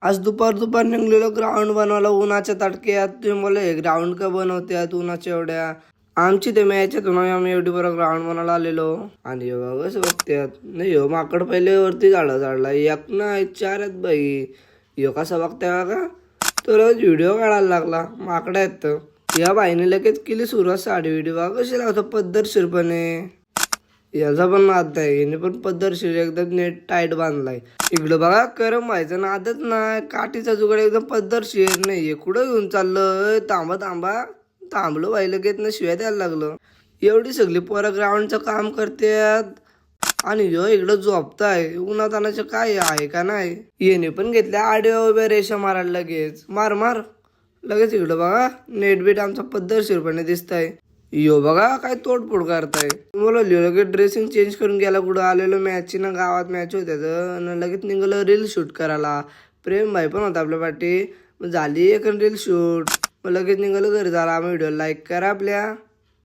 आज दुपार दुपार निघलेलो ग्राउंड बनवायला उन्हाच्या तडक्यात. तुम्ही बोलले हे ग्राउंड का बनवत्यात उन्हाच्या एवढ्या. आमची ते मॅच म्हणून आम्ही एवढी बरं ग्राउंड बनवायला आलेलो. आणि हे बघ बघत्यात नाही हो माकड पहिले वरती झाडला एक नाही चार आहेत बाई. ह्यो कसा बघताय का तो रोज व्हिडिओ काढायला लागला माकडा येत. या बाईने लगेच केली सुरुवात साडी व्हिडिओ बघा कशी लावतो पद्धतशीरपणे. याचा पण नाद आहे याने पण पद्धतशीर एकदम नेट टाईट बांधलाय. इकडं बघा करम व्हायचं नादच नाही. काठीचा जुगाड एकदम पद्धतशीर नाही. कुठं घेऊन चाललं थांबा थांबा थांबलो बाई लगेच ना शिव्या द्यायला लागलं. एवढी सगळी पोरं ग्राउंडचं काम करतात आणि ह्यो इकडं झोपताय. उन्हातानाचं काय आहे का नाही. येणे पण घेतल्या आडव्या उभ्या रेषा मारायला लगेच मार मार लगेच. इकडं बघा नेट बीट आमचा पद्धतशीरपणे दिसताय. यो बघा काय तोडफोड करताय. मला लगेच ड्रेसिंग चेंज करून गेला. कुठं आलेलो मॅचची ना गावात मॅच होत्या तर लगेच निघालं रील शूट करायला. प्रेम भाई पण होता आपल्या पाठी. झाली एक रील शूट. मग लगेच निघालं घरी झाला. आम्ही व्हिडिओ लाईक करा आपल्या.